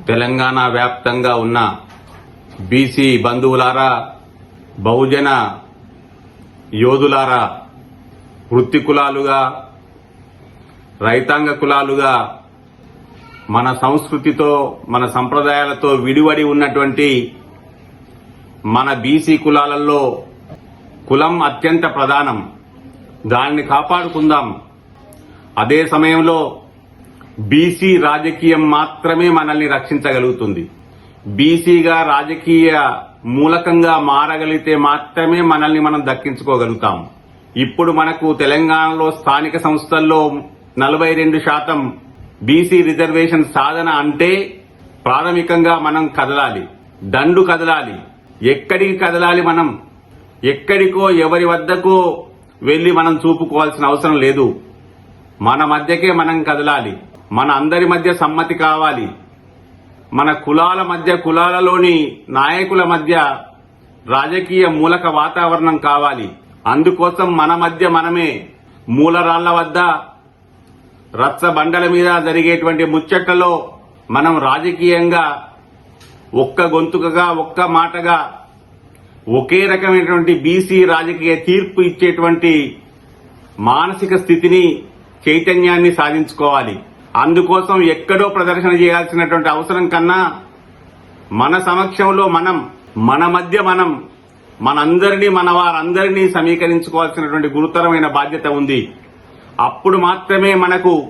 తెలంగాణ వ్యాప్తంగా ఉన్న బీసీ బంధువులారా, బహుజన యోధులారా, వృత్తి కులాలుగా, రైతాంగ కులాలుగా మన సంస్కృతితో, మన సంప్రదాయాలతో విడివడి ఉన్నటువంటి మన బీసీ కులాలలో కులం అత్యంత ప్రధానం. దానిని కాపాడుకుందాం. అదే సమయంలో బీసీ రాజకీయం మాత్రమే మనల్ని రక్షించగలుగుతుంది. బీసీగా రాజకీయ మూలకంగా మారగలిగితే మాత్రమే మనల్ని మనం దక్కించుకోగలుగుతాం. ఇప్పుడు మనకు తెలంగాణలో స్థానిక సంస్థల్లో 42% బీసీ రిజర్వేషన్ సాధన అంటే ప్రాథమికంగా మనం కదలాలి, దండు కదలాలి. ఎక్కడికి కదలాలి? మనం ఎక్కడికో ఎవరి వద్దకో వెళ్లి మనం చూపుకోవాల్సిన అవసరం లేదు. మన మధ్యకే మనం కదలాలి. మన అందరి మధ్య సమ్మతి కావాలి. మన కులాల మధ్య, కులాలలోని నాయకుల మధ్య రాజకీయ మూలక వాతావరణం కావాలి. అందుకోసం మన మధ్య మనమే మూలరాళ్ల వద్ద, రచ్చ బండల మీద జరిగేటువంటి ముచ్చట్లలో మనం రాజకీయంగా ఒక్క గొంతుకగా, ఒక్క మాటగా, ఒకే రకమైనటువంటి బీసీ రాజకీయ తీర్పు ఇచ్చేటువంటి మానసిక స్థితిని, చైతన్యాన్ని సాధించుకోవాలి. అందుకోసం ఎక్కడో ప్రదర్శన చేయాల్సినటువంటి అవసరం కన్నా మన సమక్షంలో మనం, మన మధ్య మనం, మనందరినీ, మన వారందరినీ సమీకరించుకోవాల్సినటువంటి గురుతరమైన బాధ్యత ఉంది. అప్పుడు మాత్రమే మనకు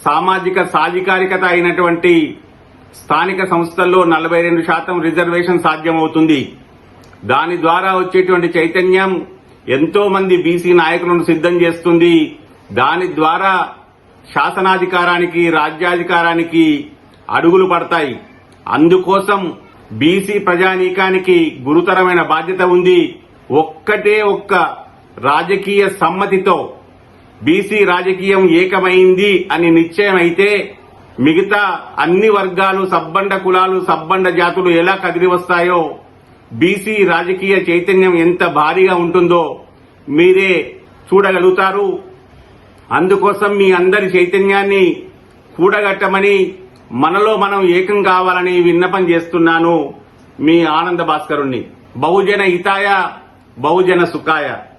సామాజిక సాధికారికత అయినటువంటి స్థానిక సంస్థల్లో 42% రిజర్వేషన్ సాధ్యమవుతుంది. దాని ద్వారా వచ్చేటువంటి చైతన్యం ఎంతో మంది బీసీ నాయకులను సిద్ధం చేస్తుంది. దాని ద్వారా శాసనాధికారానికి, రాజ్యాధికారానికి అడుగులు పడతాయి. అందుకోసం బీసీ ప్రజానీకానికి గురుతరమైన బాధ్యత ఉంది. ఒక్కటే ఒక్క రాజకీయ సమ్మతితో బీసీ రాజకీయం ఏకమైంది అని నిశ్చయమైతే మిగతా అన్ని వర్గాలు, సబ్బండ కులాలు, సబ్బండ జాతులు ఎలా కదిలి వస్తాయో, బీసీ రాజకీయ చైతన్యం ఎంత భారీగా ఉంటుందో మీరే చూడగలుగుతారు. అందుకోసం మీ అందరి చైతన్యాన్ని కూడగట్టమని, మనలో మనం ఏకం కావాలని విన్నపం చేస్తున్నాను. మీ ఆనంద భాస్కరుణ్ణి. బహుజన హితాయ, బహుజన సుఖాయ.